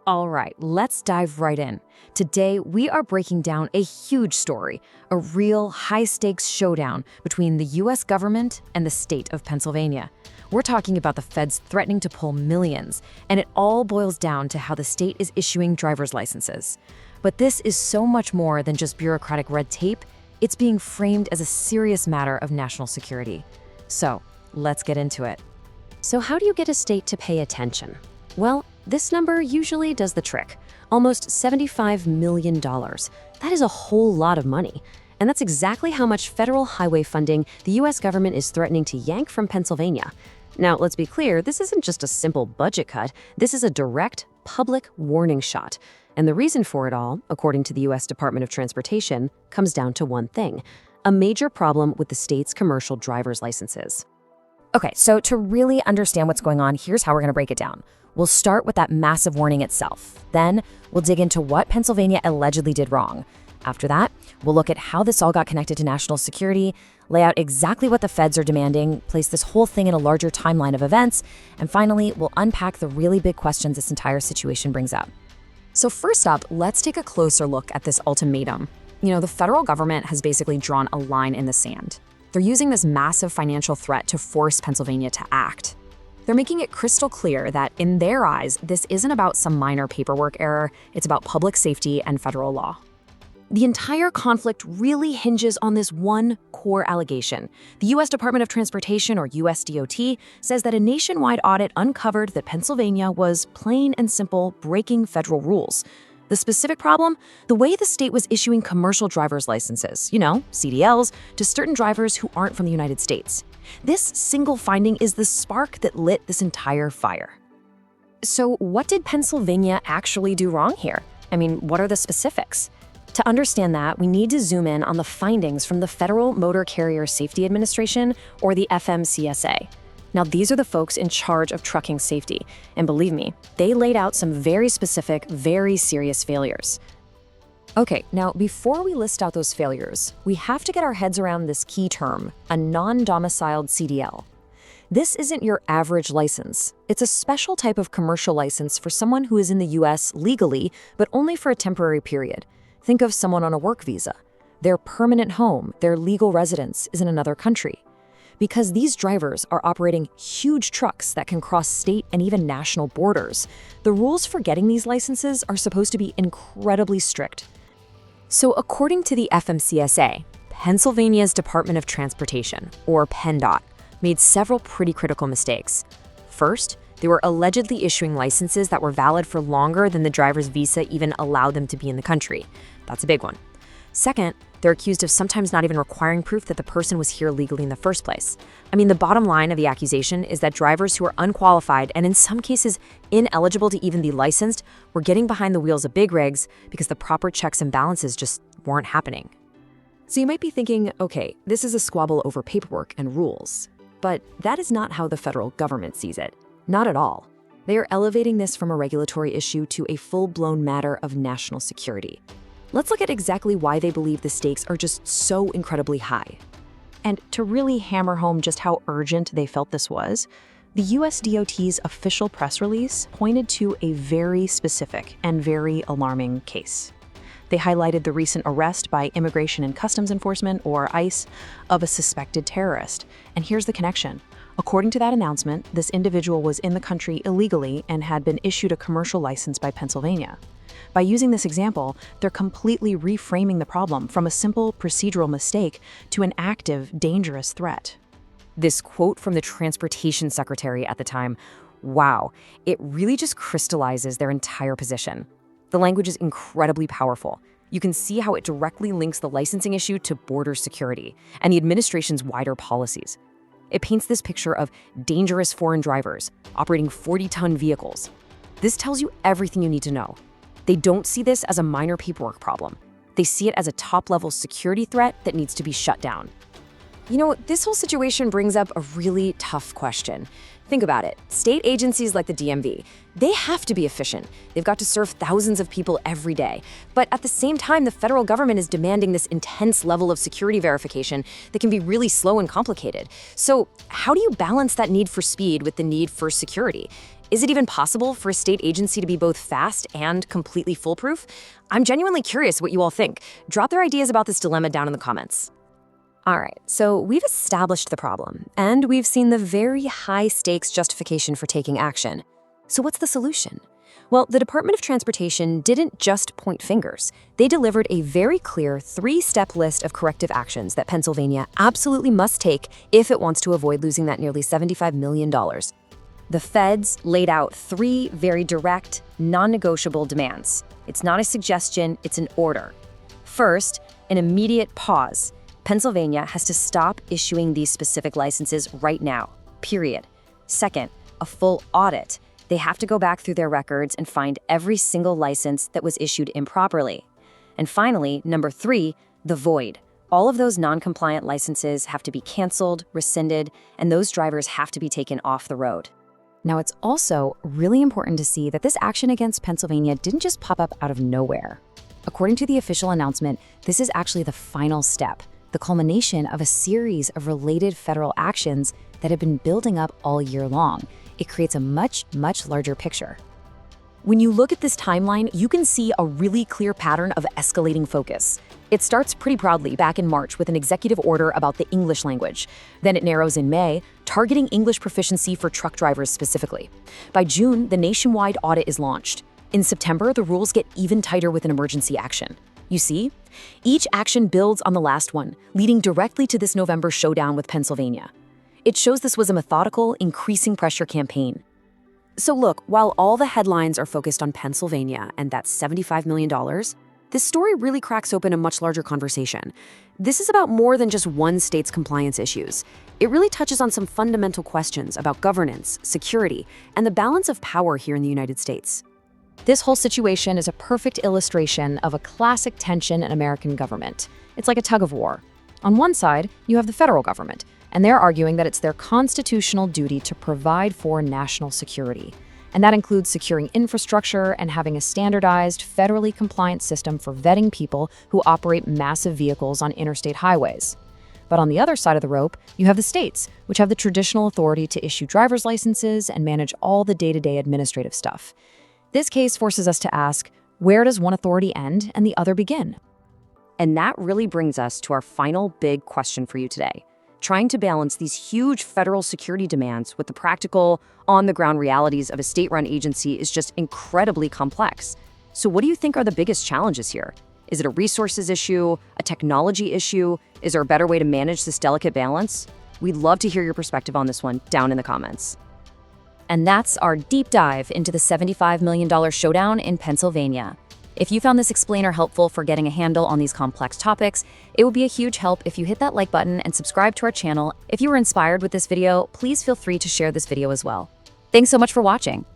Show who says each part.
Speaker 1: All right, let's dive right in. Today, we are breaking down a huge story, a real high-stakes showdown between the U.S. government and the state of Pennsylvania. We're talking about the feds threatening to pull millions, and it all boils down to how the state is issuing driver's licenses. But this is so much more than just bureaucratic red tape. It's being framed as a serious matter of national security. So, let's get into it.
Speaker 2: So how do you get a state to pay attention? Well, this number usually does the trick. Almost $75 million. That is a whole lot of money. And that's exactly how much federal highway funding the U.S. government is threatening to yank from Pennsylvania. Now, let's be clear, this isn't just a simple budget cut. This is a direct public warning shot. And the reason for it all, according to the U.S. Department of Transportation, comes down to one thing: a major problem with the state's commercial driver's licenses.
Speaker 1: Okay, so to really understand what's going on, here's how we're going to break it down. We'll start with that massive warning itself. Then we'll dig into what Pennsylvania allegedly did wrong. After that, we'll look at how this all got connected to national security, lay out exactly what the feds are demanding, place this whole thing in a larger timeline of events, and finally, we'll unpack the really big questions this entire situation brings up. So first up, let's take a closer look at this ultimatum. The federal government has basically drawn a line in the sand. They're using this massive financial threat to force Pennsylvania to act. They're making it crystal clear that, in their eyes, this isn't about some minor paperwork error, it's about public safety and federal law. The entire conflict really hinges on this one core allegation. The U.S. Department of Transportation, or USDOT, says that a nationwide audit uncovered that Pennsylvania was plain and simple breaking federal rules. The specific problem? The way the state was issuing commercial driver's licenses, CDLs, to certain drivers who aren't from the United States. This single finding is the spark that lit this entire fire. So what did Pennsylvania actually do wrong here? What are the specifics? To understand that, we need to zoom in on the findings from the Federal Motor Carrier Safety Administration, or the FMCSA. Now, these are the folks in charge of trucking safety, and believe me, they laid out some very specific, very serious failures. Okay, now before we list out those failures, we have to get our heads around this key term, a non-domiciled CDL. This isn't your average license. It's a special type of commercial license for someone who is in the U.S. legally, but only for a temporary period. Think of someone on a work visa. Their permanent home, their legal residence, is in another country. Because these drivers are operating huge trucks that can cross state and even national borders, the rules for getting these licenses are supposed to be incredibly strict. So according to the FMCSA, Pennsylvania's Department of Transportation, or PennDOT, made several pretty critical mistakes. First, they were allegedly issuing licenses that were valid for longer than the driver's visa even allowed them to be in the country. That's a big one. Second, they're accused of sometimes not even requiring proof that the person was here legally in the first place. The bottom line of the accusation is that drivers who are unqualified and in some cases ineligible to even be licensed were getting behind the wheels of big rigs because the proper checks and balances just weren't happening. So you might be thinking, okay, this is a squabble over paperwork and rules. But that is not how the federal government sees it. Not at all. They are elevating this from a regulatory issue to a full-blown matter of national security. Let's look at exactly why they believe the stakes are just so incredibly high. And to really hammer home just how urgent they felt this was, the USDOT's official press release pointed to a very specific and very alarming case. They highlighted the recent arrest by Immigration and Customs Enforcement, or ICE, of a suspected terrorist. And here's the connection. According to that announcement, this individual was in the country illegally and had been issued a commercial license by Pennsylvania. By using this example, they're completely reframing the problem from a simple procedural mistake to an active, dangerous threat. This quote from the transportation secretary at the time, wow, it really just crystallizes their entire position. The language is incredibly powerful. You can see how it directly links the licensing issue to border security and the administration's wider policies. It paints this picture of dangerous foreign drivers operating 40-ton vehicles. This tells you everything you need to know. They don't see this as a minor paperwork problem. They see it as a top-level security threat that needs to be shut down. This whole situation brings up a really tough question. Think about it. State agencies like the DMV, they have to be efficient. They've got to serve thousands of people every day. But at the same time, the federal government is demanding this intense level of security verification that can be really slow and complicated. So how do you balance that need for speed with the need for security? Is it even possible for a state agency to be both fast and completely foolproof? I'm genuinely curious what you all think. Drop their ideas about this dilemma down in the comments. All right, so we've established the problem, and we've seen the very high-stakes justification for taking action. So what's the solution? Well, the Department of Transportation didn't just point fingers. They delivered a very clear 3-step list of corrective actions that Pennsylvania absolutely must take if it wants to avoid losing that nearly $75 million. The feds laid out 3 very direct, non-negotiable demands. It's not a suggestion, it's an order. First, an immediate pause. Pennsylvania has to stop issuing these specific licenses right now, period. Second, a full audit. They have to go back through their records and find every single license that was issued improperly. And finally, number 3, the void. All of those non-compliant licenses have to be canceled, rescinded, and those drivers have to be taken off the road. Now, it's also really important to see that this action against Pennsylvania didn't just pop up out of nowhere. According to the official announcement, this is actually the final step, the culmination of a series of related federal actions that have been building up all year long. It creates a much, much larger picture. When you look at this timeline, you can see a really clear pattern of escalating focus. It starts pretty broadly back in March with an executive order about the English language. Then it narrows in May, targeting English proficiency for truck drivers specifically. By June, the nationwide audit is launched. In September, the rules get even tighter with an emergency action. You see? Each action builds on the last one, leading directly to this November showdown with Pennsylvania. It shows this was a methodical, increasing pressure campaign. So look, while all the headlines are focused on Pennsylvania and that $75 million, this story really cracks open a much larger conversation. This is about more than just one state's compliance issues. It really touches on some fundamental questions about governance, security, and the balance of power here in the United States. This whole situation is a perfect illustration of a classic tension in American government. It's like a tug of war. On one side, you have the federal government, and they're arguing that it's their constitutional duty to provide for national security. And that includes securing infrastructure and having a standardized, federally compliant system for vetting people who operate massive vehicles on interstate highways. But on the other side of the rope, you have the states, which have the traditional authority to issue driver's licenses and manage all the day-to-day administrative stuff. This case forces us to ask, where does one authority end and the other begin? And that really brings us to our final big question for you today. Trying to balance these huge federal security demands with the practical, on-the-ground realities of a state-run agency is just incredibly complex. So what do you think are the biggest challenges here? Is it a resources issue, a technology issue? Is there a better way to manage this delicate balance? We'd love to hear your perspective on this one down in the comments. And that's our deep dive into the $75 million showdown in Pennsylvania. If you found this explainer helpful for getting a handle on these complex topics, it would be a huge help if you hit that like button and subscribe to our channel. If you were inspired with this video, please feel free to share this video as well. Thanks so much for watching.